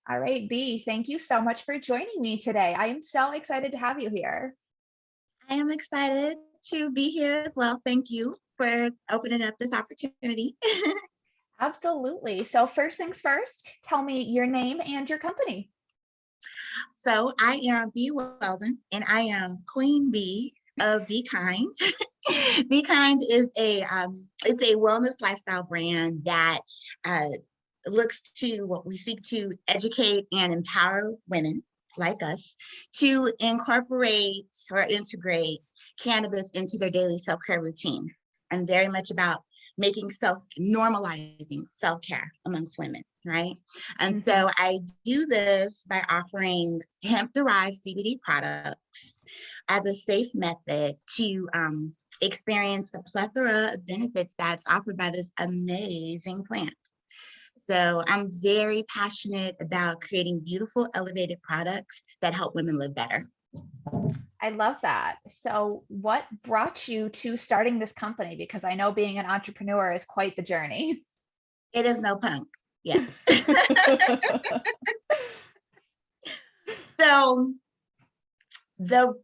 All right, B, thank you so much for joining me today. I am so excited to have you here. I am excited to be here as well. Thank you for opening up this opportunity. Absolutely. So, first things first, tell me your name and your company. So I am B Weldon, and I am Queen Bee of Be Kind. Be Kind is it's a wellness lifestyle brand that uh, looks to what we seek to educate and empower women like us to incorporate or integrate cannabis into their daily self-care routine. I'm very much about making normalizing self-care amongst women, right? And Mhm. so I do this by offering hemp-derived CBD products as a safe method to experience the plethora of benefits that's offered by this amazing plant. So I'm very passionate about creating beautiful, elevated products that help women live better. I love that. So, what brought you to starting this company? Because I know being an entrepreneur is quite the journey. It is no punk. Yes. So the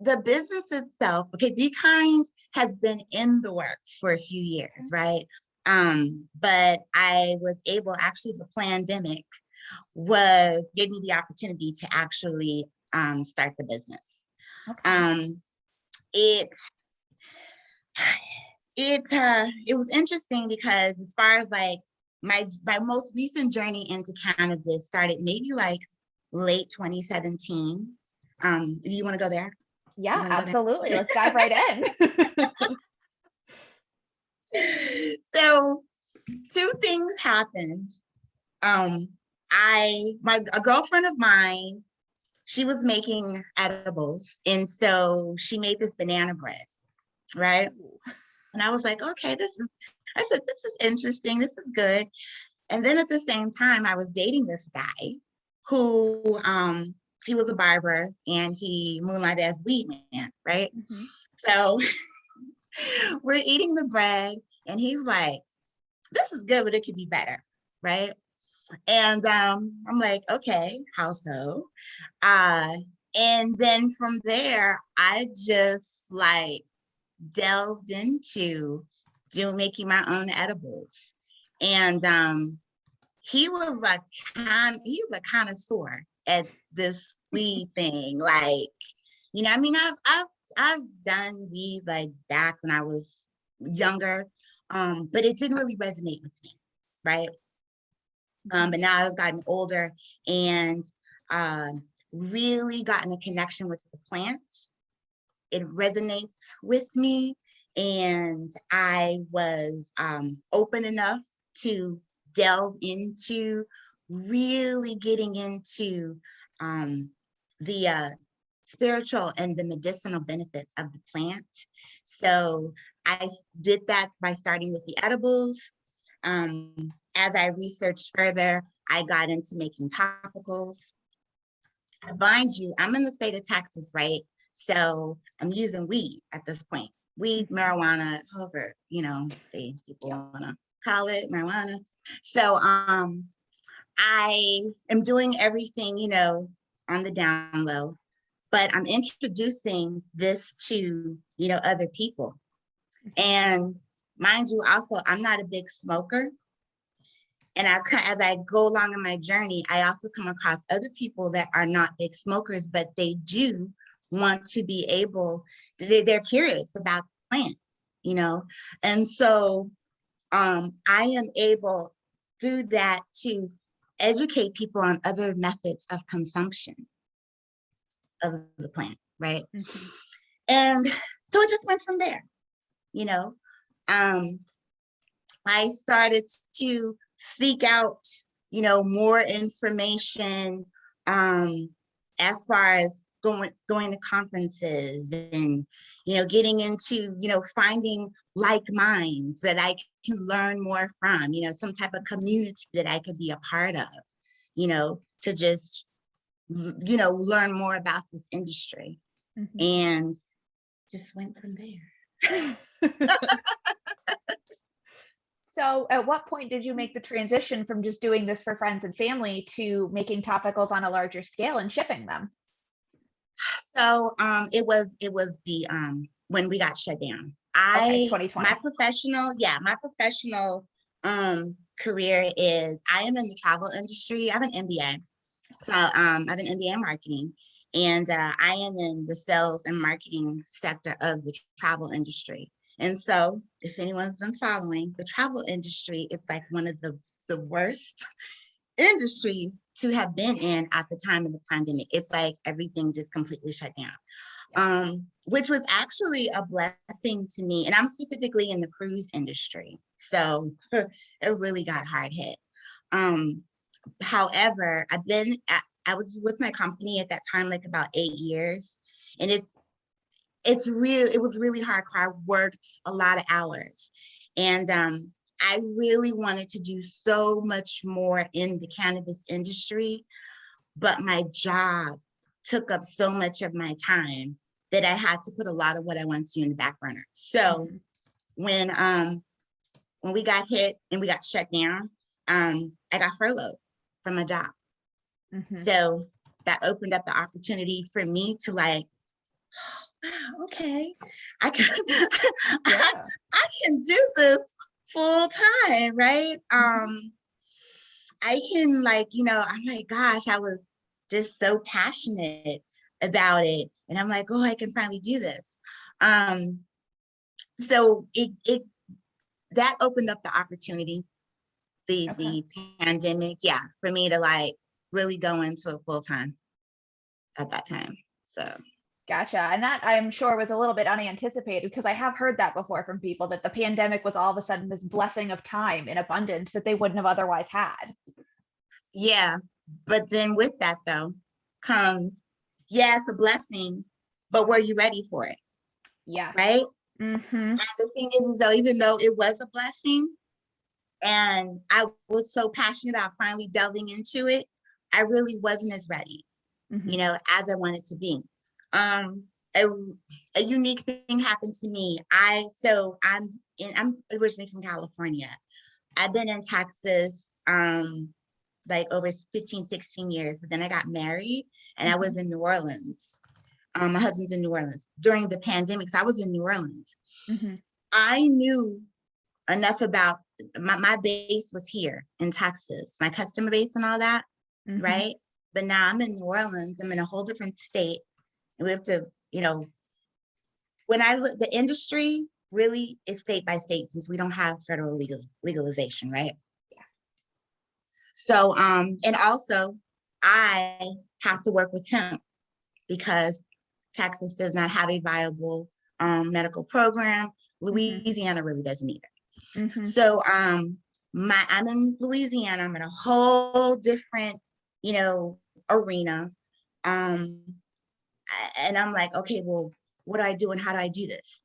the business itself, okay, Be Kind has been in the works for a few years, right? But I was able, actually, the pandemic gave me the opportunity to actually start the business. Okay. Um, it it was interesting because as far as like my most recent journey into cannabis started maybe like late 2017. Do you want to go there? You Yeah, want to go absolutely. there? Let's dive right in. So two things happened. Um, a girlfriend of mine, she was making edibles, and so she made this banana bread, right? Ooh. And I was like, okay, I said, this is interesting. This is good. And then at the same time, I was dating this guy who, he was a barber and he moonlighted as weed man, right? Mhm. So we're eating the bread and he's like, this is good, but it could be better, right? And I'm like, okay, how so? Uh, and then from there, I just like delved into making my own edibles. And he's a connoisseur at this weed thing. Like, I mean, I've done weed like back when I was younger, but it didn't really resonate with me, right? Mhm. But now I've gotten older and really gotten a connection with the plant. It resonates with me, and I was open enough to delve into really getting into the spiritual and the medicinal benefits of the plant. So I did that by starting with the edibles. As I researched further, I got into making topicals. Mind you, I'm in the state of Texas, right? So I'm using weed at this point. Weed, Mhm. marijuana, however, people Yep. want to call it marijuana. So I am doing everything, on the down low, but I'm introducing this to, other people. Mhm. And mind you, also, I'm not a big smoker. And as I go along in my journey, I also come across other people that are not big smokers, but they do want to be they're curious about the plant, you know? And so I am able through that to educate people on other methods of consumption of the plant, right? Mhm. And so it just went from there, you know? Um, I started to seek out, more information um, as far as going to conferences and, getting into, finding like minds that I can learn more from, some type of community that I could be a part of, to just, learn more about this industry Mhm. and just went from there. So at what point did you make the transition from just doing this for friends and family to making topicals on a larger scale and shipping them? So it was the when we got shut down. Okay, My 2020. professional career is I am in the travel industry. I have an MBA. So I have an MBA in marketing, and I am in the sales and marketing sector of the travel industry. And so if anyone's been following, the travel industry is like one of the worst industries to have been in at the time of the pandemic. It's like everything just completely shut down, which was actually a blessing to me. And I'm specifically in the cruise industry. So it really got hard hit. However, I was with my company at that time, like about 8 years. And it was really hard. I worked a lot of hours. And I really wanted to do so much more in the cannabis industry, but my job took up so much of my time that I had to put a lot of what I wanted to do in the back burner. So Mhm. when we got hit and we got shut down, I got furloughed from my job. Mhm. So that opened up the opportunity for me to like, wow, okay, I can Yeah. I can do this full time, right? Mhm. I can like, I'm like, gosh, I was just so passionate about it. And I'm like, oh, I can finally do this. Um, so it that opened up the opportunity, Okay. the pandemic, yeah, for me to like really go into it full time at that time. So Gotcha. And that I'm sure was a little bit unanticipated because I have heard that before from people that the pandemic was all of a sudden this blessing of time in abundance that they wouldn't have otherwise had. yeah, but then with that though comes, yeah, it's a blessing, but were you ready for it? Right? Yes. Mhm. And the thing is though, even though it was a blessing and I was so passionate about finally delving into it, I really wasn't as ready, Mhm. as I wanted to be. Um, a, a unique thing happened to me. I'm originally from California. I've been in Texas like over 15, 16 years, but then I got married and I Mhm. was in New Orleans. My husband's in New Orleans during the pandemic. So I was in New Orleans. Mhm. I knew enough about my base was here in Texas, my customer base and all that, Mhm. right? But now I'm in New Orleans. I'm in a whole different state. And we have to, when I look, the industry really is state by state since we don't have federal legalization, right? So, and also I have to work with him because Texas does not have a viable medical program. Mhm. Louisiana really doesn't either. Mhm. So I'm in Louisiana. I'm in a whole different, arena. Um, and I'm like, okay, well, what do I do and how do I do this?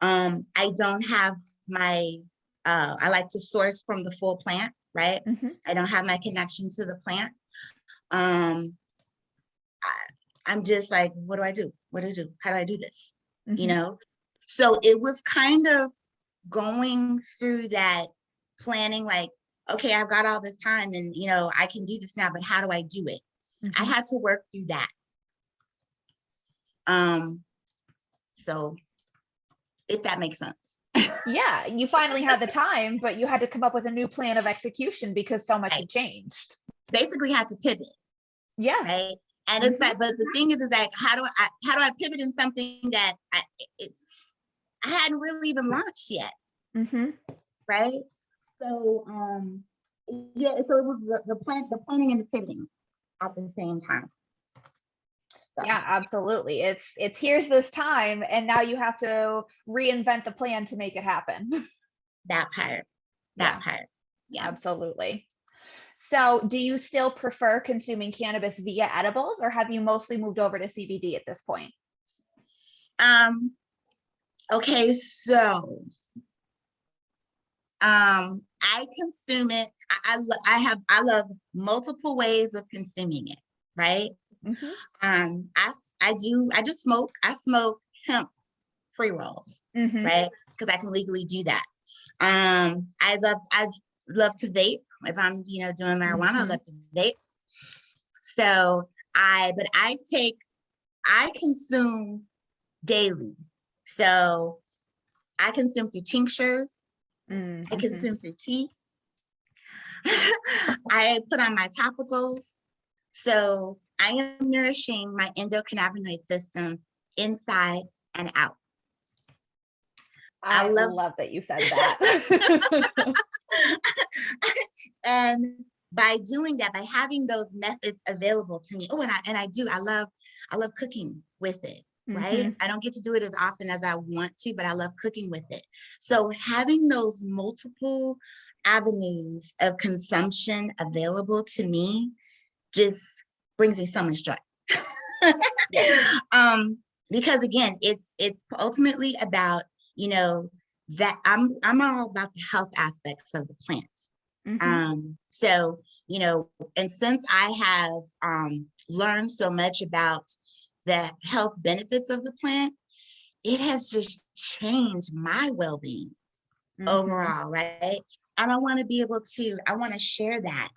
I don't have my I like to source from the full plant, right? Mhm. I don't have my connection to the plant. Um, I'm just like, what do I do? What do I do? How do I do this? You Mhm. know? So it was kind of going through that planning, like, okay, I've got all this time and, I can do this now, but how do I do it? I Mhm. had to work through that. Um, so if that makes sense. Yeah, you finally had the time, but you had to come up with a new plan of execution because so much Right. had changed. Basically had to pivot, Yeah. right? And it's Mhm. like, but the thing is like, how do I pivot in something that it, I hadn't really even launched yet, Mhm. right? So yeah, so it was the planning and the pivoting at the same time. So Yeah, absolutely. It's here's this time and now you have to reinvent the plan to make it happen. that part, that Yeah, part, yeah. absolutely. So, do you still prefer consuming cannabis via edibles or have you mostly moved over to CBD at this point? Um, okay, so I consume it. I love multiple ways of consuming it, right? Mhm. I do smoke. I smoke hemp pre rolls, Mhm. right? Because I can legally do that. I love to vape. If I'm, doing marijuana, I love to vape. So I consume daily. So I consume through tinctures. I consume through tea. I put on my topicals. So I am nourishing my endocannabinoid system inside and out. I love that you said that. And by doing that, by having those methods available to me, I love cooking with it, right? I don't get to do it as often as I want to, but I love cooking with it. So having those multiple avenues of consumption available to me just brings me so much joy. Because again, it's ultimately about, that I'm all about the health aspects of the plant. So, and since I have learned so much about the health benefits of the plant, it has just changed my well-being overall, right? And I want to share that,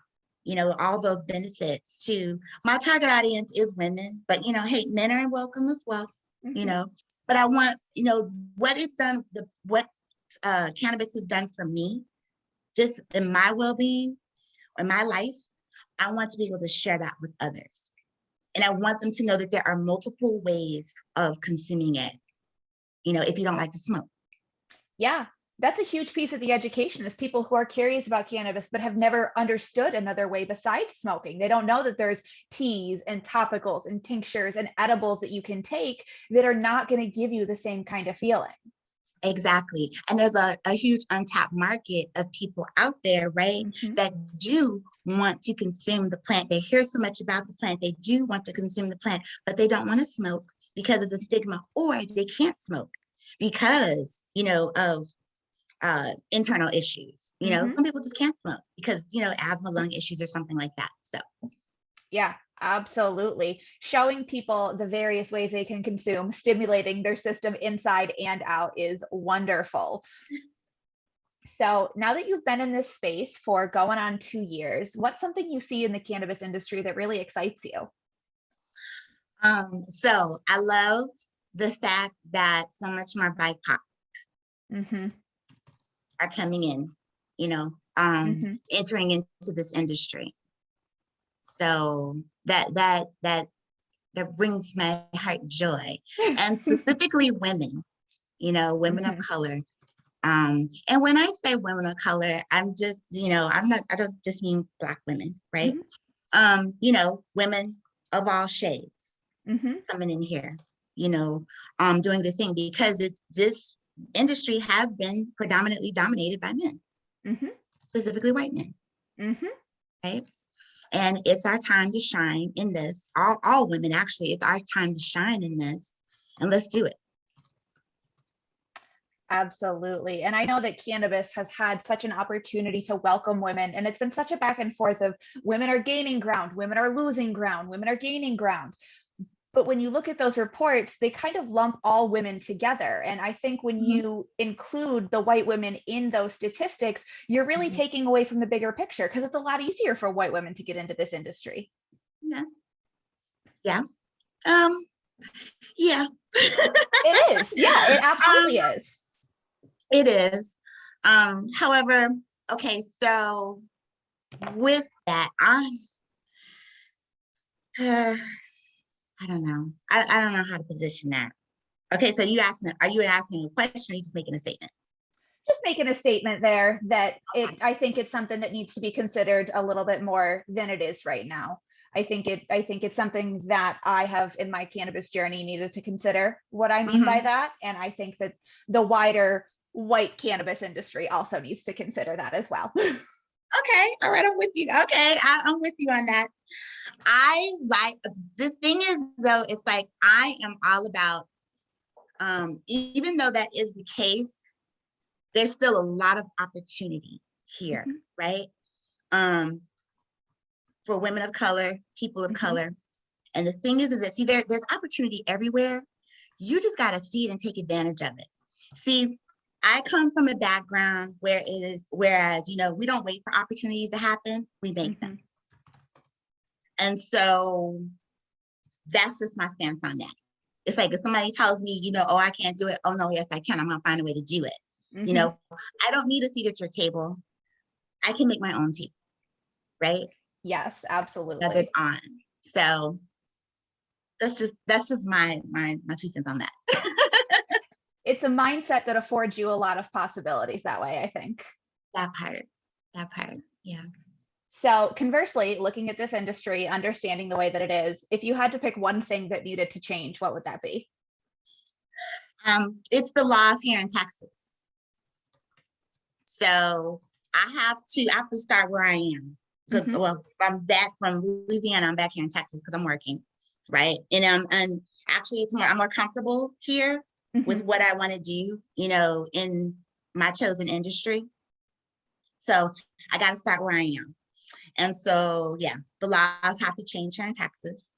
all those benefits to my target audience is women, but hey, men are welcome as well, but I want, what it's done, what cannabis has done for me, just in my well-being, in my life, I want to be able to share that with others. And I want them to know that there are multiple ways of consuming it, if you don't like to smoke. Yeah, that's a huge piece of the education is people who are curious about cannabis, but have never understood another way besides smoking. They don't know that there's teas and topicals and tinctures and edibles that you can take that are not going to give you the same kind of feeling. Exactly. And there's a huge untapped market of people out there, right, that do want to consume the plant. They hear so much about the plant. They do want to consume the plant, but they don't want to smoke because of the stigma, or they can't smoke because, of internal issues. Some people just can't smoke because, asthma, lung issues, or something like that. So. Yeah, absolutely. Showing people the various ways they can consume, stimulating their system inside and out is wonderful. So now that you've been in this space for going on 2 years, what's something you see in the cannabis industry that really excites you? So I love the fact that so much more BIPOC are coming in, entering into this industry. So that brings my heart joy, and specifically women, women of color. And when I say women of color, I'm just, I don't just mean Black women, right? Women of all shades coming in here, doing the thing, because this industry has been predominantly dominated by men, specifically white men, right? And it's our time to shine in this. All women, actually, it's our time to shine in this, and let's do it. Absolutely. And I know that cannabis has had such an opportunity to welcome women, and it's been such a back and forth of women are gaining ground, women are losing ground, women are gaining ground. But when you look at those reports, they kind of lump all women together. And I think when you include the white women in those statistics, you're really taking away from the bigger picture, because it's a lot easier for white women to get into this industry. Yeah. It is. Yeah, it absolutely is. It is. However, okay, so with that, I don't know. I don't know how to position that. Okay, so are you asking a question, or are you just making a statement? Just making a statement there that I think it's something that needs to be considered a little bit more than it is right now. I think it's something that I have in my cannabis journey needed to consider what I mean by that. And I think that the wider white cannabis industry also needs to consider that as well. Okay, all right, I'm with you. Okay, I'm with you on that. The thing is, though, it's like I am all about, even though that is the case, there's still a lot of opportunity here, right? For women of color, people of color. And the thing is that, see, there's opportunity everywhere. You just got to see it and take advantage of it. See, I come from a background where whereas, we don't wait for opportunities to happen, we make them. And so that's just my stance on that. It's like if somebody tells me, oh, I can't do it. Oh no, yes, I can. I'm gonna find a way to do it. I don't need a seat at your table. I can make my own table, right? Yes, absolutely. That it's on. So that's just my 2 cents on that. It's a mindset that affords you a lot of possibilities that way, I think. That part, yeah. So conversely, looking at this industry, understanding the way that it is, if you had to pick one thing that needed to change, what would that be? It's the laws here in Texas. So I have to start where I am because I'm back from Louisiana. I'm back here in Texas because I'm working, right? And actually, I'm more comfortable here with what I want to do, in my chosen industry. So I got to start where I am. And so, yeah, the laws have to change here in Texas.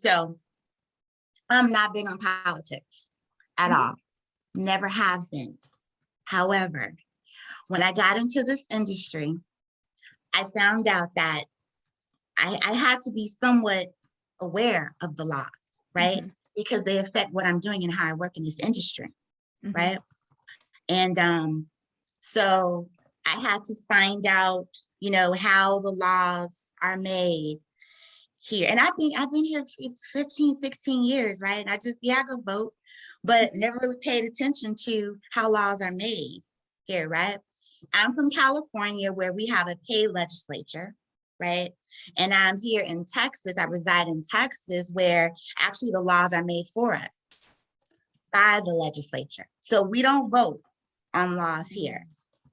So I'm not big on politics at all. Never have been. However, when I got into this industry, I found out that I had to be somewhat aware of the laws, right? Because they affect what I'm doing and how I work in this industry, right? And so I had to find out, how the laws are made here. And I've been here 15, 16 years, right? And I go vote, but never really paid attention to how laws are made here, right? I'm from California, where we have a paid legislature, right? And I'm here in Texas. I reside in Texas, where actually the laws are made for us by the legislature. So we don't vote on laws here.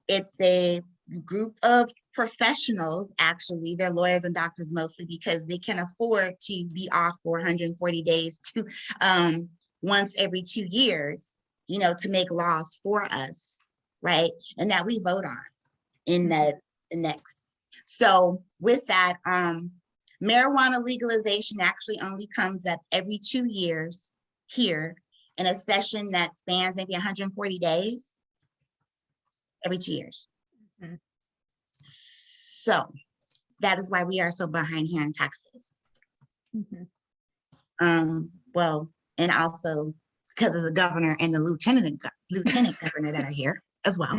It's a group of professionals, actually. They're lawyers and doctors mostly, because they can afford to be off for 140 days to once every 2 years, to make laws for us, right? And that we vote on in the next. So with that, marijuana legalization actually only comes up every 2 years here in a session that spans maybe 140 days, every 2 years. So that is why we are so behind here in Texas. Well, and also because of the governor and the lieutenant governor that are here as well.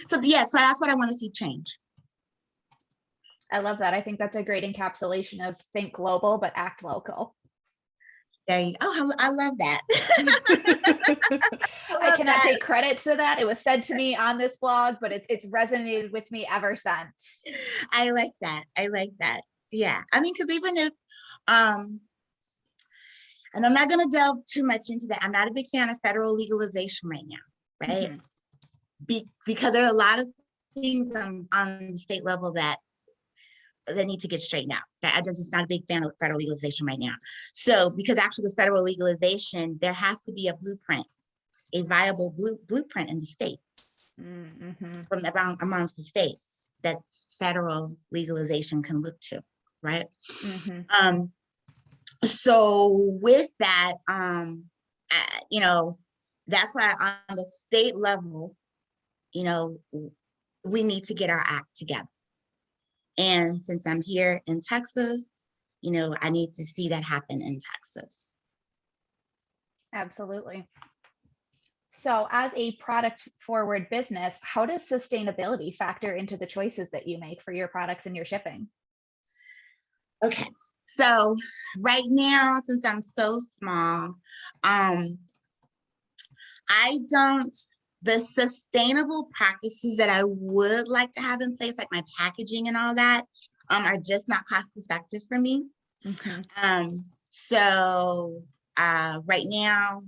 So that's what I want to see change. I love that. I think that's a great encapsulation of think global, but act local. There you go. Oh, I love that. I cannot take credit to that. It was said to me on this blog, but it's resonated with me ever since. I like that. Yeah. I mean, because even if, and I'm not going to delve too much into that. I'm not a big fan of federal legalization right now, right? Because there are a lot of things on the state level that need to get straightened out. I'm just not a big fan of federal legalization right now. So, because actually with federal legalization, there has to be a blueprint, a viable blueprint in the states, from amongst the states that federal legalization can look to, right? So with that, that's why on the state level, we need to get our act together. And since I'm here in Texas, I need to see that happen in Texas. Absolutely. So as a product forward business, how does sustainability factor into the choices that you make for your products and your shipping? Okay. So right now, since I'm so small, the sustainable practices that I would like to have in place, like my packaging and all that, are just not cost effective for me. So right now,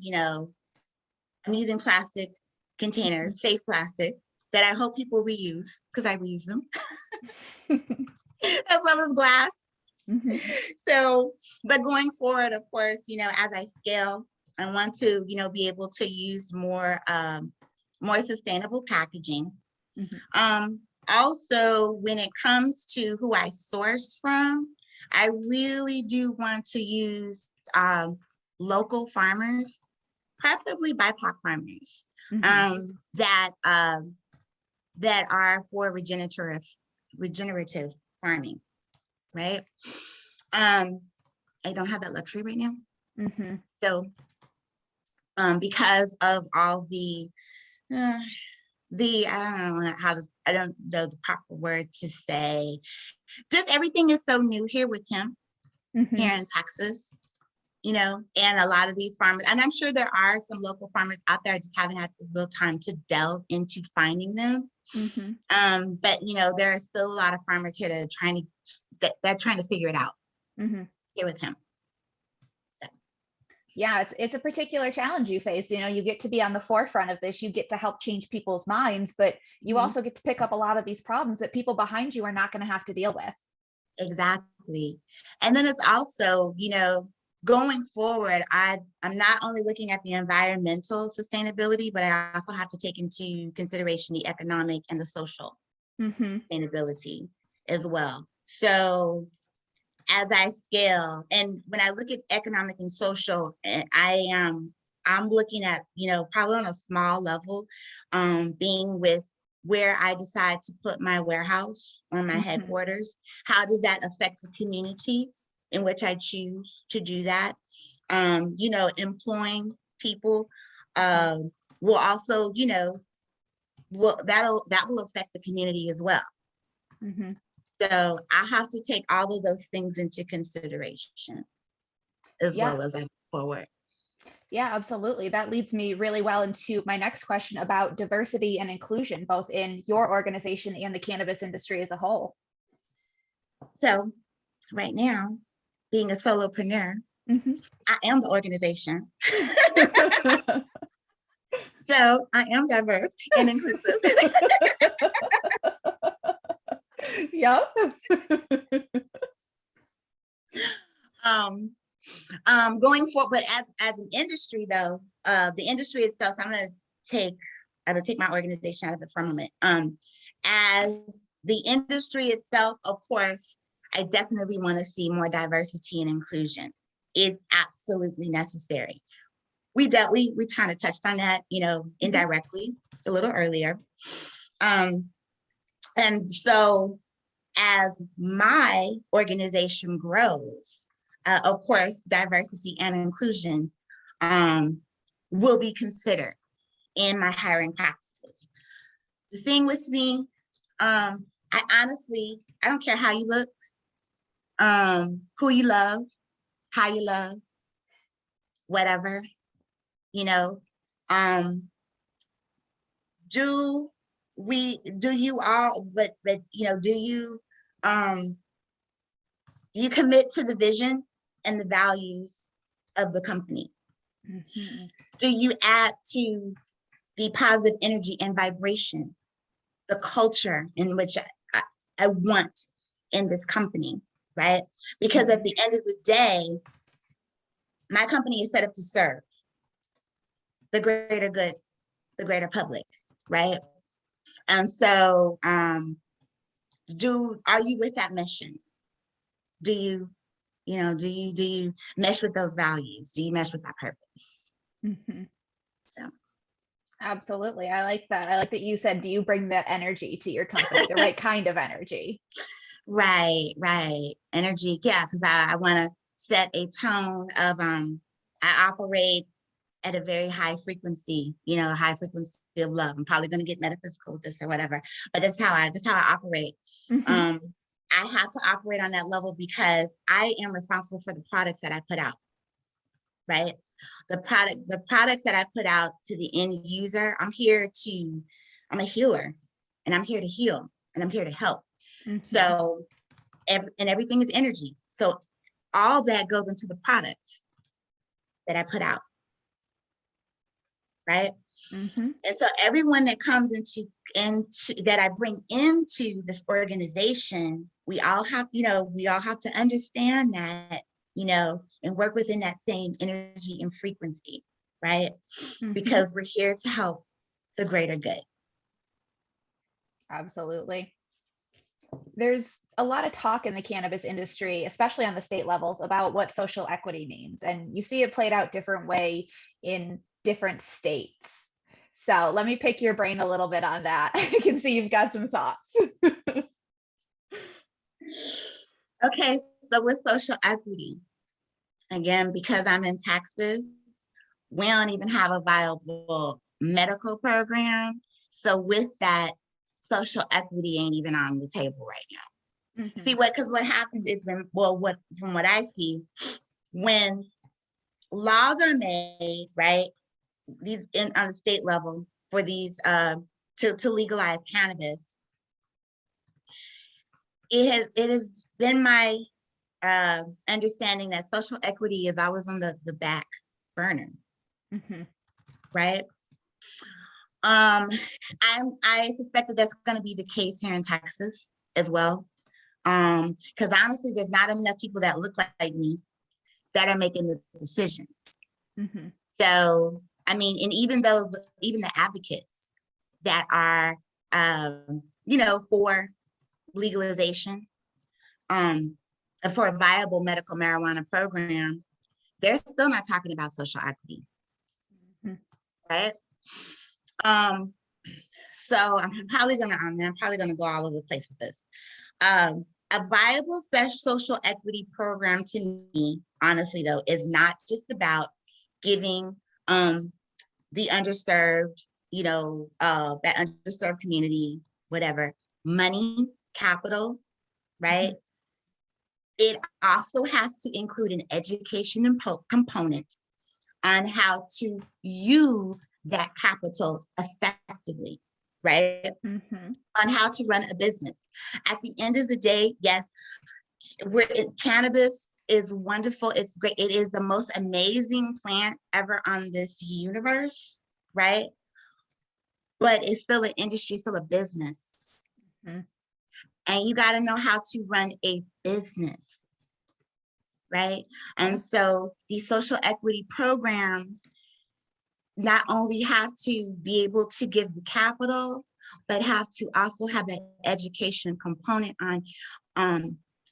I'm using plastic containers, safe plastic, that I hope people reuse, because I reuse them, as well as glass. So, but going forward, of course, as I scale, I want to, be able to use more sustainable packaging. Also, when it comes to who I source from, I really do want to use local farmers, preferably BIPOC farmers, Mhm. that are for regenerative farming, right? I don't have that luxury right now. Mhm. So because of all uh, I don't know the proper word to say. Just everything is so new here with him here Mhm. in Texas, and a lot of these farmers, and I'm sure there are some local farmers out there, I just haven't had the real time to delve into finding them. Mhm. But there are still a lot of farmers here that are trying to figure it out Mhm. here with him. So Yeah, it's a particular challenge you face. You get to be on the forefront of this. You get to help change people's minds, but you mhm, also get to pick up a lot of these problems that people behind you are not going to have to deal with. exactly. And then it's also, going forward, I'm not only looking at the environmental sustainability, but I also have to take into consideration the economic and the social Mhm. sustainability as well. So as I scale, and when I look at economic and social, I'm looking at, probably on a small level, being with where I decide to put my warehouse on my Mhm. headquarters. How does that affect the community in which I choose to do that? Employing people will also, that will affect the community as well. Mhm. So I have to take all of those things into consideration as Yeah. well as I move forward. Yeah, absolutely. That leads me really well into my next question about diversity and inclusion, both in your organization and the cannabis industry as a whole. So right now, being a solopreneur, Mhm. I am the organization. So I am diverse and inclusive. Yeah. um, Going forward, but as an industry though, the industry itself, so I'm gonna take my organization out of it for a moment. As the industry itself, of course, I definitely want to see more diversity and inclusion. It's absolutely necessary. We kind of touched on that, Mhm. indirectly a little earlier. Um, and so as my organization grows, of course, diversity and inclusion um, will be considered in my hiring practices. The thing with me, I don't care how you look, who you love, how you love, whatever, you know, um, do do you all, but, um, do you commit to the vision and the values of the company? Mhm. Do you add to the positive energy and vibration, the culture in which I want in this company, right? Because at Mhm. the end of the day, my company is set up to serve the greater good, the greater public, right? And so, are you with that mission? Do you, do you mesh with those values? Do you mesh with that purpose? Mhm. So, Absolutely. I like that. I like that you said, do you bring that energy to your company, the right kind of energy? right. Energy, yeah, because I want to set a tone of I operate at a very high frequency of love. I'm probably going to get metaphysical with this or whatever, but that's how I operate. Mhm. Um, I have to operate on that level because I am responsible for the products that I put out, right? The products that I put out to the end user, I'm a healer and I'm here to heal and I'm here to help. Mhm. So, and everything is energy. So all that goes into the products that I put out, right? Mhm. And so everyone that comes into that I bring into this organization, we all have to understand that, and work within that same energy and frequency, right? Mhm. Because we're here to help the greater good. Absolutely. There's a lot of talk in the cannabis industry, especially on the state levels, about what social equity means. And you see it played out different way in different states. So let me pick your brain a little bit on that. I can see you've got some thoughts. Okay, so with social equity, again, because I'm in Texas, we don't even have a viable medical program. So with that, social equity ain't even on the table right now. Mhm. See because what happens is from what I see, when laws are made, right, these on the state level for these to legalize cannabis, it has been my understanding that social equity is always on the back burner, Mhm. right? I suspect that that's going to be the case here in Texas as well. Because honestly, there's not enough people that look like me that are making the decisions. Mhm. So, I mean, and even the advocates that are, for legalization, for a viable medical marijuana program, they're still not talking about social equity, Mhm. right? So I'm probably gonna go all over the place with this. A viable social equity program to me, honestly though, is not just about giving the underserved, that underserved community, whatever, money, capital, right? It also has to include an education component on how to use that capital effectively, right? Mhm. On how to run a business. At the end of the day, yes, cannabis is wonderful. It's great. It is the most amazing plant ever on this universe, right? But it's still an industry, still a business. Mhm. And you got to know how to run a business, right? And so these social equity programs not only have to be able to give the capital, but have to also have that education component on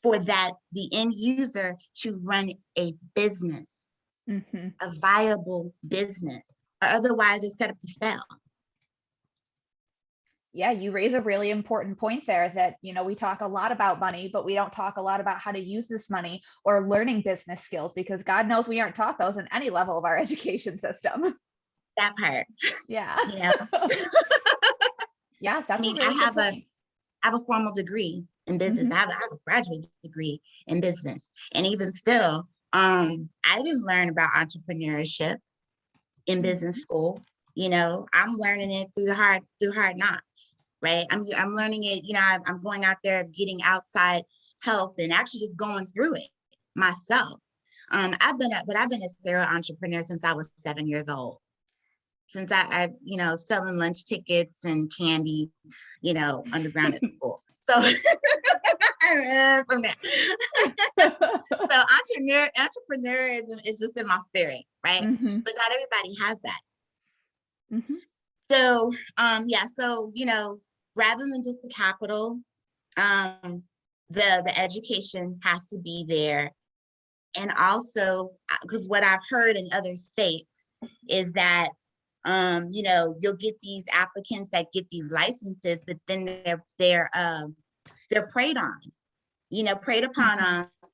for that the end user to run a business, Mhm. a viable business, or otherwise it's set up to fail. Yeah, you raise a really important point there that, we talk a lot about money, but we don't talk a lot about how to use this money or learning business skills, because God knows we aren't taught those in any level of our education system. That part, Yeah. yeah. Yeah, I that's a mean, really good point. I have a formal degree in business. Mhm. I have a graduate degree in business. And even still, I didn't learn about entrepreneurship in business school. I'm learning it through hard knocks, right? I'm learning it, I'm going out there getting outside help and actually just going through it myself. I've been a serial entrepreneur since I was 7 years old. Since I selling lunch tickets and candy, underground at school. So from that. So entrepreneurism is just in my spirit, right? Mhm. But not everybody has that. Mhm. So rather than just the capital, the education has to be there. And also, because what I've heard in other states is that you'll get these applicants that get these licenses, but then they're preyed upon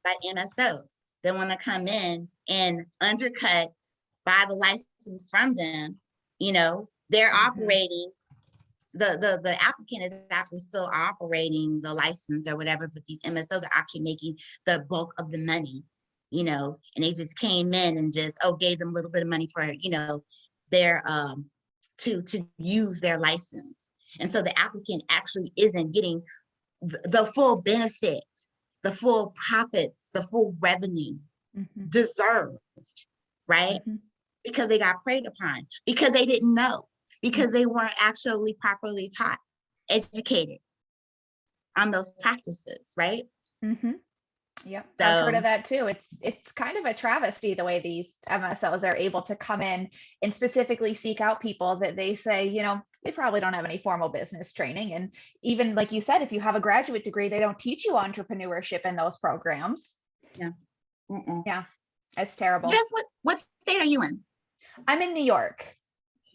by MSOs. They want to come in and undercut, buy the license from them. They're operating. The applicant is actually still operating the license or whatever, but these MSOs are actually making the bulk of the money. And they just came in and just gave them a little bit of money for their to use their license. And so the applicant actually isn't getting the full benefit, the full profits, the full revenue Mhm. deserved, right? Mhm. Because they got preyed upon, because they didn't know, because they weren't actually properly taught, educated on those practices, right? Mhm. Yep, I've heard of So that too. It's kind of a travesty the way these MSOs are able to come in and specifically seek out people that they say, They probably don't have any formal business training. And even like you said, if you have a graduate degree, they don't teach you entrepreneurship in those programs. Yeah. Mm-mm. Yeah, it's terrible. Just what state are you in? I'm in New York.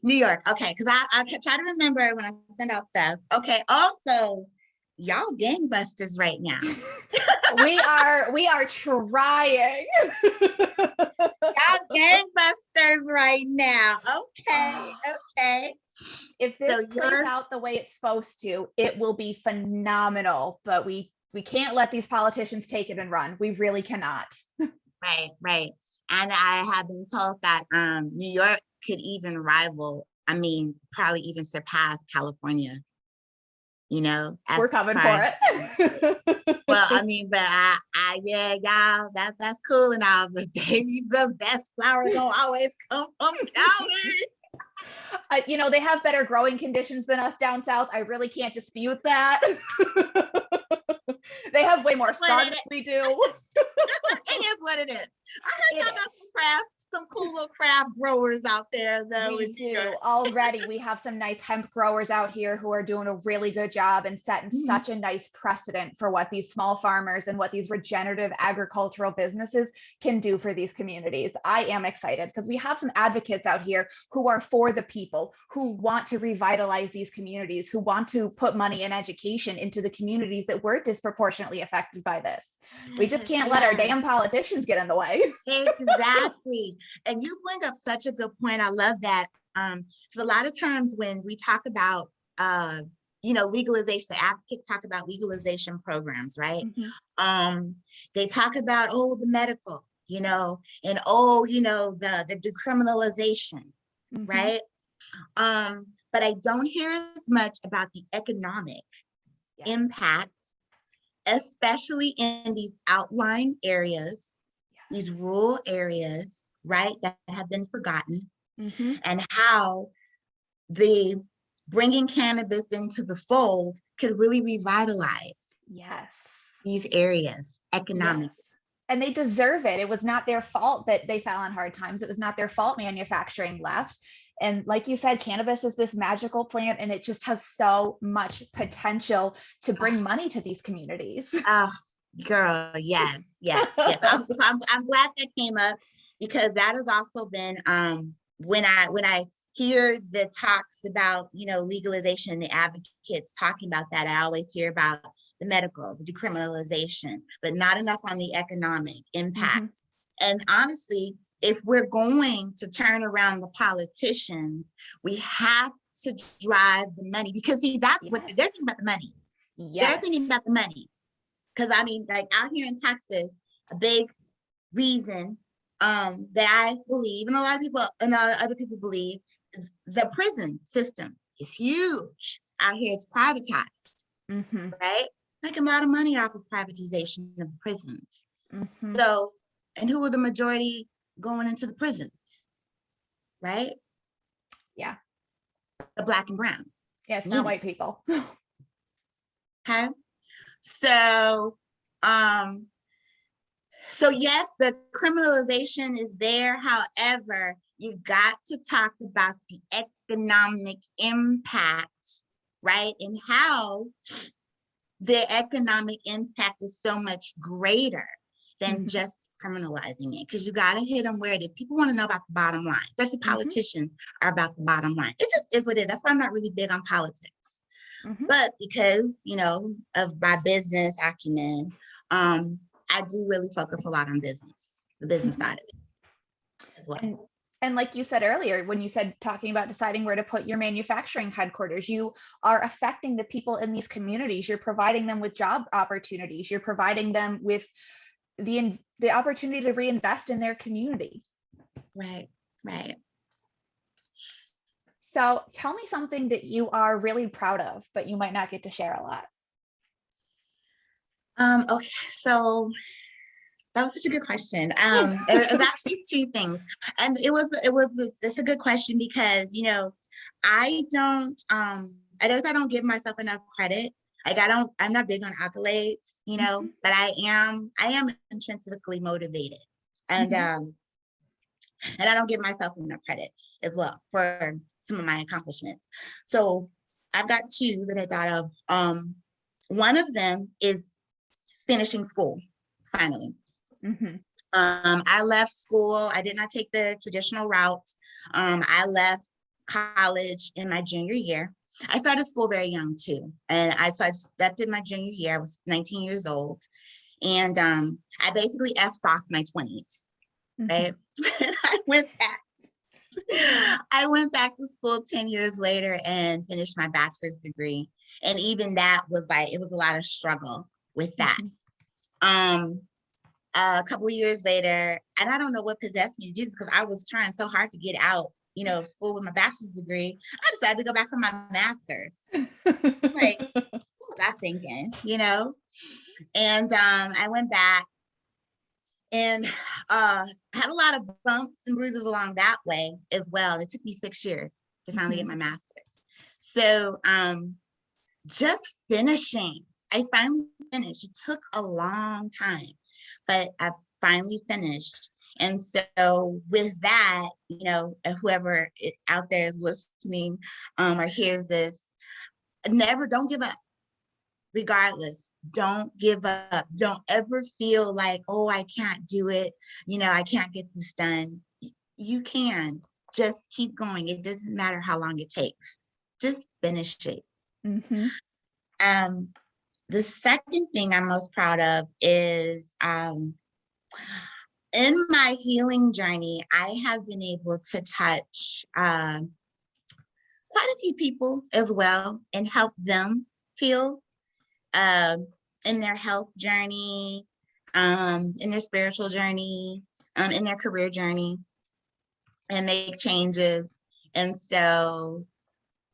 New York. Okay, because I try to remember when I send out stuff. Okay, also, y'all gangbusters right now. We are trying. Y'all gangbusters right now. Okay, okay. If this plays out the way it's supposed to, it will be phenomenal. But we can't let these politicians take it and run. We really cannot. Right, right. And I have been told that New York could even rival, probably even surpass California, We're coming for it. Well, but yeah, y'all, that's cool and all, but baby, the best flower don't always come from Cali. They have better growing conditions than us down south. I really can't dispute that. They have way more sun than we do. It is what it is. I heard y'all got some cool little craft growers out there, though. We do already. We have some nice hemp growers out here who are doing a really good job and setting such a nice precedent for what these small farmers and what these regenerative agricultural businesses can do for these communities. I am excited because we have some advocates out here who are for the people, who want to revitalize these communities, who want to put money and education into the communities that were disproportionately affected by this. We just can't let our damn politicians get in the way. Exactly. And you bring up such a good point. I love that. Because a lot of times when we talk about, legalization, the advocates talk about legalization programs, right? They talk about, the medical, and the decriminalization, right? But I don't hear as much about the economic impact, especially in these outlying areas, these rural areas, right, that have been forgotten, and how the bringing cannabis into the fold could really revitalize these areas economically. And they deserve it. It was not their fault that they fell on hard times. It was not their fault manufacturing left. And like you said, cannabis is this magical plant, and it just has so much potential to bring money to these communities. Girl, yes. I'm glad that came up, because that has also been when I hear the talks about legalization and the advocates talking about that, I always hear about the medical, the decriminalization, but not enough on the economic impact. And honestly, if we're going to turn around the politicians, we have to drive the money, because that's what they're thinking about, the money. They're thinking about the money. Because like out here in Texas, a big reason that I believe, and a lot of people and other people believe, the prison system is huge out here. It's privatized, right? Making a lot of money off of privatization of prisons. So, and who are the majority going into the prisons, right? Yeah. The Black and brown. Yeah, it's not white people. Okay. So yes, the criminalization is there. However, you got to talk about the economic impact, right? And how the economic impact is so much greater than just criminalizing it, because you got to hit them where it is. People want to know about the bottom line, especially politicians are about the bottom line. It just is what it is. That's why I'm not really big on politics. But because, of my business acumen, I do really focus a lot on business, the business side of it as well. And like you said earlier, when you said talking about deciding where to put your manufacturing headquarters, you are affecting the people in these communities. You're providing them with job opportunities. You're providing them with the opportunity to reinvest in their community. Right. So tell me something that you are really proud of, but you might not get to share a lot. Okay, so that was such a good question. It was actually two things, and it's a good question, because I don't give myself enough credit. Like I'm not big on accolades, but I am intrinsically motivated, and I don't give myself enough credit as well for some of my accomplishments. So I've got two that I thought of. One of them is finishing school, finally. Mm-hmm. I left school. I did not take the traditional route. I left college in my junior year. I started school very young too. And I stepped in my junior year. I was 19 years old. And I basically effed off my 20s, right? I went back. I went back to school 10 years later and finished my bachelor's degree. And even that was like, it was a lot of struggle with that. A couple of years later, and I don't know what possessed me to do this because I was trying so hard to get out, of school with my bachelor's degree. I decided to go back for my master's. Like, what was I thinking, And I went back and had a lot of bumps and bruises along that way as well. It took me 6 years to finally get my master's. So just finishing, I finally finished. It took a long time, but I finally finished. And so with that, whoever out there is listening or hears this, don't give up. Regardless, don't give up. Don't ever feel like, oh, I can't do it. I can't get this done. You can. Just keep going. It doesn't matter how long it takes. Just finish it. The second thing I'm most proud of is in my healing journey, I have been able to touch quite a few people as well and help them heal in their health journey, in their spiritual journey, in their career journey, and make changes. And so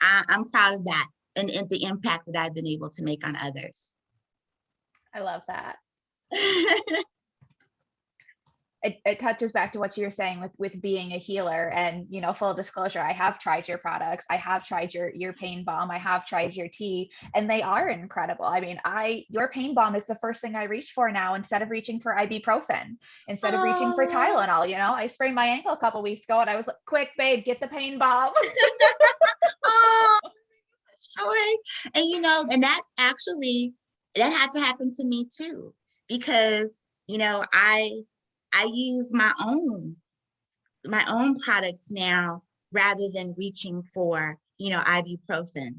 I'm proud of that and the impact that I've been able to make on others. I love that. It touches back to what you were saying with being a healer, and full disclosure, I have tried your products. I have tried your pain balm. I have tried your tea, and they are incredible. I mean, your pain balm is the first thing I reach for now, instead of reaching for ibuprofen, instead of reaching for Tylenol. I sprained my ankle a couple weeks ago and I was like, quick babe, get the pain balm. Oh, joy. And and that had to happen to me too, because I use my own products now rather than reaching for ibuprofen.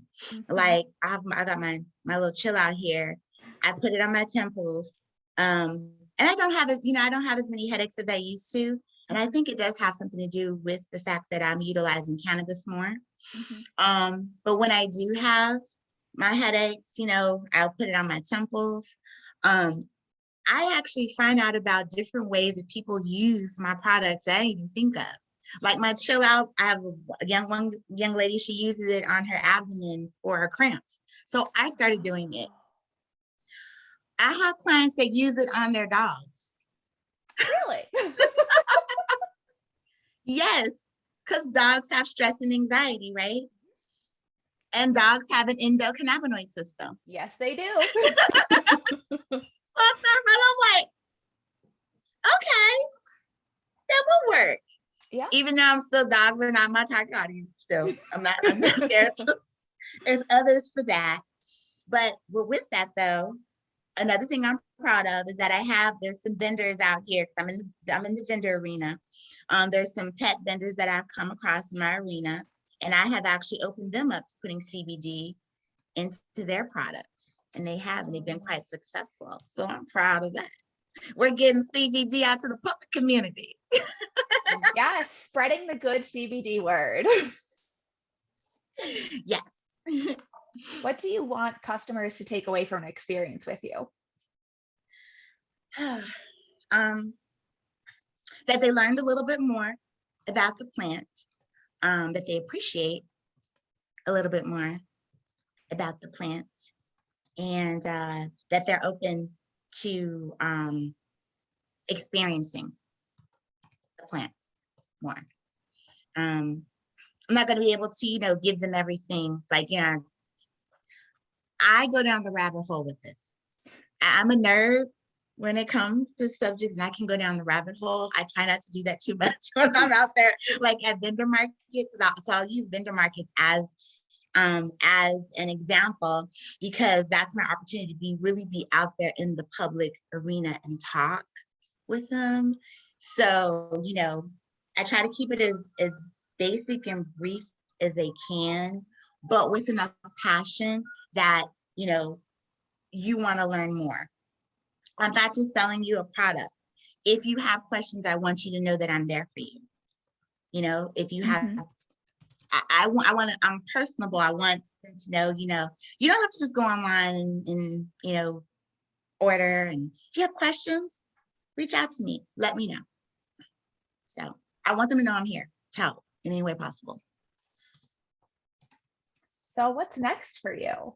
Like I got my little chill out here. I put it on my temples, and I don't have as many headaches as I used to. And I think it does have something to do with the fact that I'm utilizing cannabis more. But when I do have my headaches, I'll put it on my temples. I actually find out about different ways that people use my products that I didn't even think of. Like my chill out, I have a young lady, she uses it on her abdomen for her cramps. So I started doing it. I have clients that use it on their dogs. Really? Yes, because dogs have stress and anxiety, right? And dogs have an endocannabinoid system. Yes, they do. And I'm like, okay, that will work. Yeah. Even though dogs are not my target audience still. I'm not there. There's others for that. But with that though, another thing I'm proud of is that there's some vendors out here, because I'm in the vendor arena. There's some pet vendors that I've come across in my arena, and I have actually opened them up to putting CBD into their products. And they've been quite successful. So I'm proud of that. We're getting CBD out to the public community. Yes, spreading the good CBD word. Yes. What do you want customers to take away from an experience with you? That they learned a little bit more about the plant, that they appreciate a little bit more about the plant, and that they're open to experiencing the plant more. I'm not going to be able to, give them everything. Like, I go down the rabbit hole with this. I'm a nerd. when it comes to subjects, and I can go down the rabbit hole. I try not to do that too much when I'm out there, like at vendor markets. So I'll use vendor markets as an example, because that's my opportunity to really be out there in the public arena and talk with them. So, I try to keep it as basic and brief as I can, but with enough passion that, you want to learn more. I'm not just selling you a product. If you have questions, I want you to know that I'm there for you. If you have, I want to, I'm personable. I want them to know, you don't have to just go online and order. And if you have questions, reach out to me. Let me know. So I want them to know I'm here to help in any way possible. So what's next for you?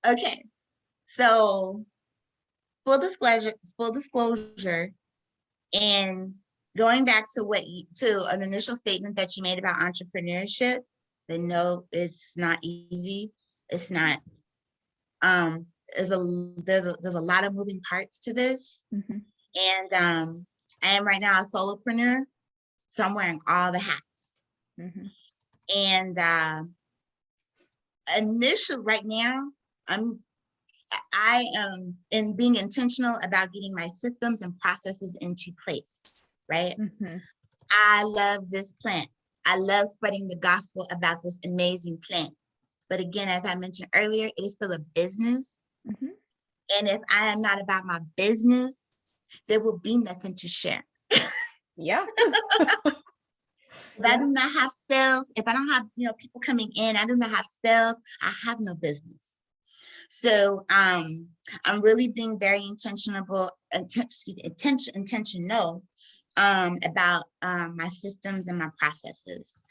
Okay, so full disclosure, and going back to an initial statement that you made about entrepreneurship, then no, it's not easy. It's not. There's a lot of moving parts to this, and I am right now a solopreneur, so I'm wearing all the hats. And initially, right now, I am being intentional about getting my systems and processes into place, right? I love this plant. I love spreading the gospel about this amazing plant. But again, as I mentioned earlier, it is still a business. And if I am not about my business, there will be nothing to share. Yeah. If I do not have sales, if I don't have people coming in, I do not have sales, I have no business. So I'm really being very intentional about my systems and my processes.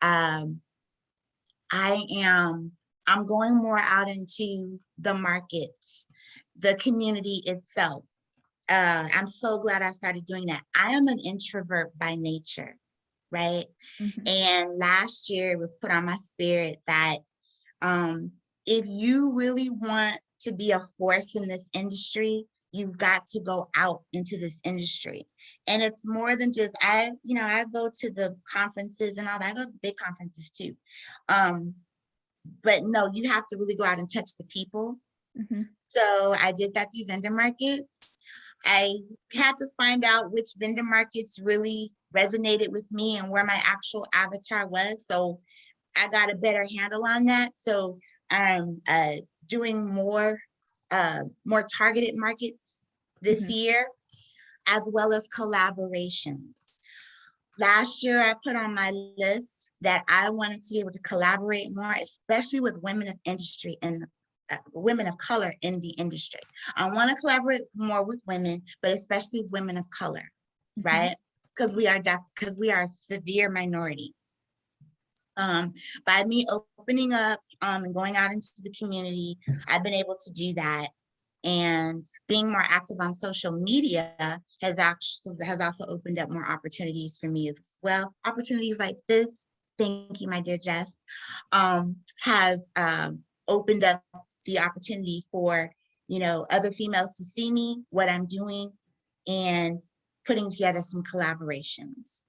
I'm going more out into the markets, the community itself. I'm so glad I started doing that. I am an introvert by nature, right? And last year it was put on my spirit that if you really want to be a force in this industry, you've got to go out into this industry. And it's more than just, I go to the conferences and all that. I go to big conferences too. But no, you have to really go out and touch the people. So I did that through vendor markets. I had to find out which vendor markets really resonated with me and where my actual avatar was. So I got a better handle on that. So I'm doing more targeted markets this year, as well as collaborations. Last year, I put on my list that I wanted to be able to collaborate more, especially with women of industry and women of color in the industry. I want to collaborate more with women, but especially women of color, right? Because we are a severe minority. By me opening up and going out into the community, I've been able to do that. And being more active on social media has also opened up more opportunities for me as well. Opportunities like this, thank you, my dear Jess, has opened up the opportunity for other females to see me, what I'm doing, and putting together some collaborations.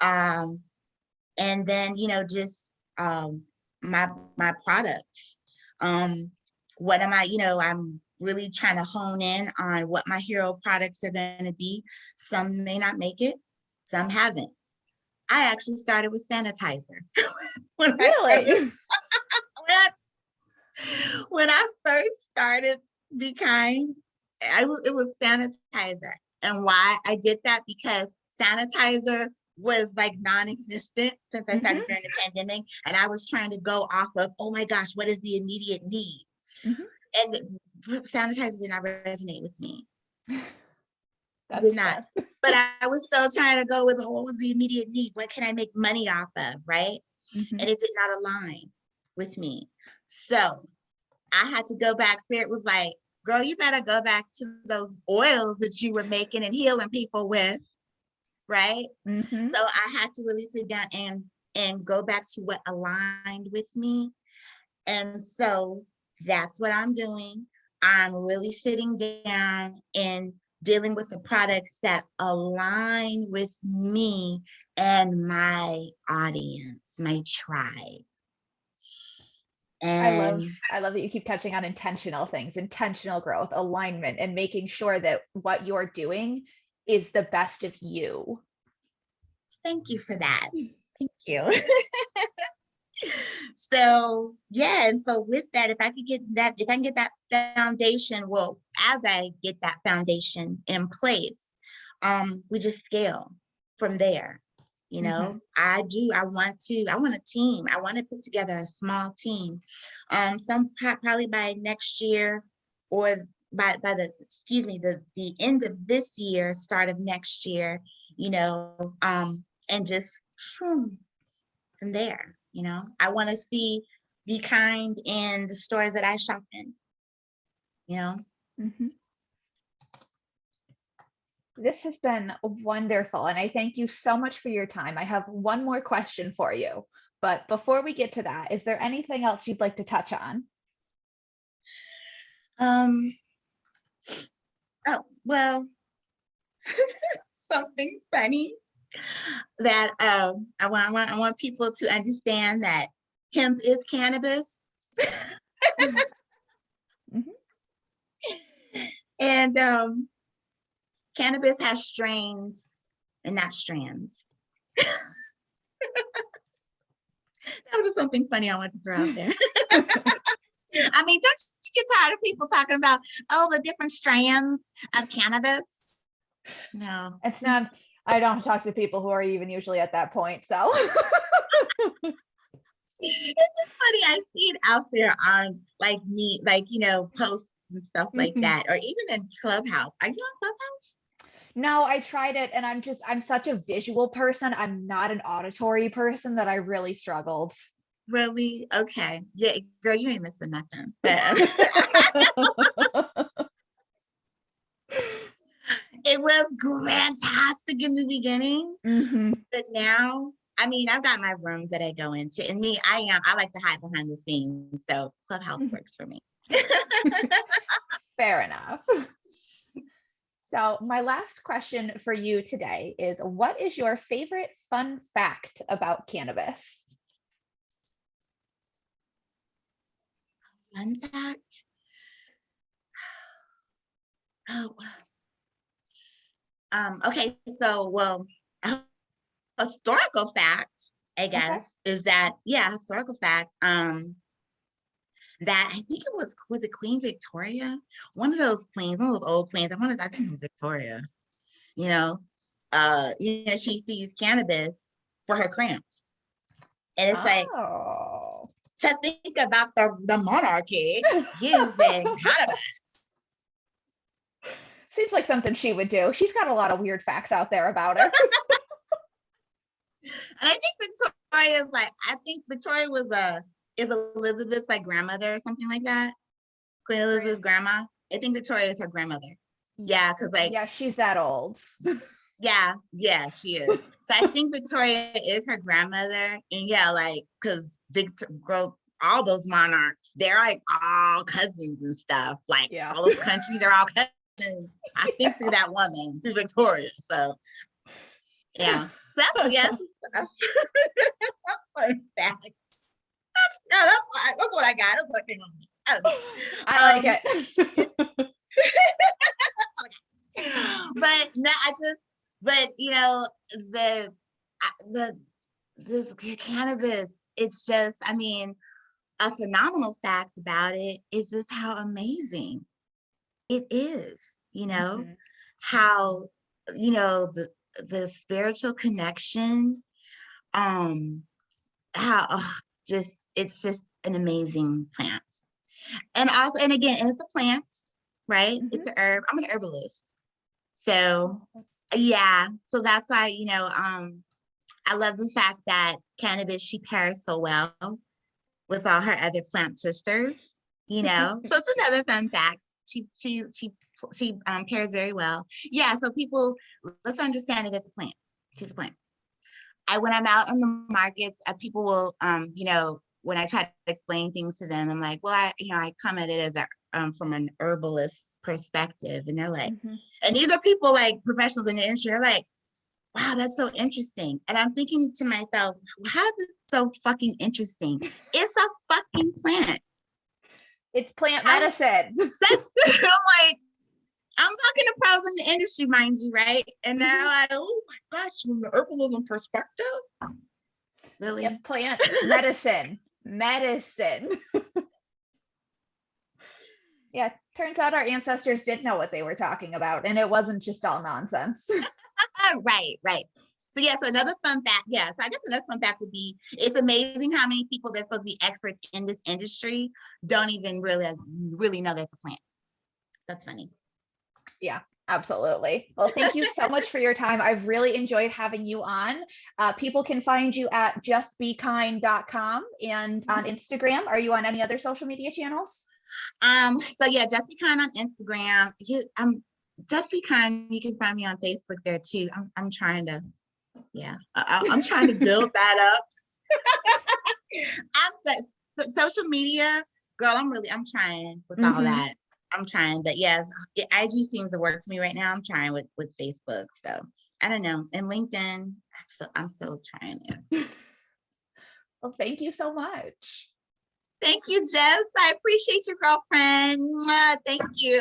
And then just my products. What am I, I'm really trying to hone in on what my hero products are going to be. Some may not make it, some haven't. I actually started with sanitizer. Really? When I first started Be Kynd, it was sanitizer. And why I did that, because sanitizer was like non-existent since I started during the pandemic. And I was trying to go off of, oh my gosh, what is the immediate need? And sanitizer did not resonate with me. Did not. But I was still trying to go with, what was the immediate need? What can I make money off of, right? And it did not align with me. So I had to go back. Spirit was like, girl, you better go back to those oils that you were making and healing people with, right? So I had to really sit down and go back to what aligned with me. And so that's what I'm doing. I'm really sitting down and dealing with the products that align with me and my audience, my tribe. And I love that you keep touching on intentional things, intentional growth, alignment, and making sure that what you're doing is the best of you. thank you for that. Thank you. So yeah, and so with that, if I can get that foundation, well, as I get that foundation in place, we just scale from there. You know, I want a team. I want to put together a small team. Probably by next year, or by the end of this year, start of next year, you know, and just from there, you know. I want to be kind in the stores that I shop in, you know. This has been wonderful, and I thank you so much for your time. I have one more question for you, but before we get to that, is there anything else you'd like to touch on? Oh, well, something funny that I want people to understand that hemp is cannabis. And cannabis has strains and not strands. That was just something funny I wanted to throw out there. I mean, don't you get tired of people talking about, oh, the different strands of cannabis? No. It's not, I don't talk to people who are even usually at that point, so. It's just funny. I see it out there on posts and stuff like that, or even in Clubhouse. Are you on Clubhouse? No, I tried it, and I'm such a visual person. I'm not an auditory person, that I really struggled. Really? Okay. Yeah, girl, you ain't missing nothing. But it was fantastic in the beginning, but now, I mean, I've got my rooms that I go into, and I like to hide behind the scenes, so Clubhouse works for me. Fair enough. So my last question for you today is, what is your favorite fun fact about cannabis? Fun fact? Oh, okay, so, well, a historical fact, I guess, is that, historical fact, that I think was it Queen Victoria? One of those queens, one of those old queens. I think it was Victoria. You know, she used to use cannabis for her cramps. And it's like, to think about the monarchy using cannabis. Seems like something she would do. She's got a lot of weird facts out there about her. And I think Victoria is Elizabeth's like grandmother or something like that. Queen Elizabeth's grandma. I think Victoria is her grandmother. Yeah, because she's that old. Yeah, she is. So I think Victoria is her grandmother, and because all those monarchs, they're like all cousins and stuff. Like all those countries, they're all cousins. I think through that woman, through Victoria. So yeah, so that's fun facts. That's what I got. That's what came on me. I like it. But no, this cannabis, it's just, I mean, a phenomenal fact about it is just how amazing it is, how, the spiritual connection, it's just an amazing plant. And also, and again, it's a plant, right? It's an herb. I'm an herbalist. So yeah, so that's why, I love the fact that cannabis, she pairs so well with all her other plant sisters, So it's another fun fact. She pairs very well. Yeah, so people, let's understand it as a plant. She's a plant. when I'm out in the markets, people will, when I try to explain things to them, I'm like, well, I come at it as from an herbalist perspective. And they're like, Mhm. and these are people like professionals in the industry. They're like, wow, that's so interesting. And I'm thinking to myself, how is it so fucking interesting? It's a fucking plant. It's plant medicine. I'm like, I'm talking to pros in the industry, mind you, right? And they're like, oh my gosh, from the herbalism perspective. Really? Yep, plant medicine. Medicine. Yeah, turns out our ancestors did know what they were talking about, and it wasn't just all nonsense. Right. So yeah, so another fun fact, yeah, so I guess another fun fact would be, it's amazing how many people that's supposed to be experts in this industry don't even really know that's a plant. That's funny. Yeah, absolutely. Well, thank you so much for your time. I've really enjoyed having you on. People can find you at justbekind.com and on Instagram. Are you on any other social media channels? So yeah, Just Be Kind on Instagram. Just Be Kind. You can find me on Facebook there too. I'm trying to, I'm trying to build that up. Social media, girl. I'm trying with all that. I'm trying, but yes, IG seems to work for me right now. I'm trying with Facebook. So I don't know. And LinkedIn, I'm still trying it. Well, thank you so much. Thank you, Jess. I appreciate you, girlfriend. Thank you.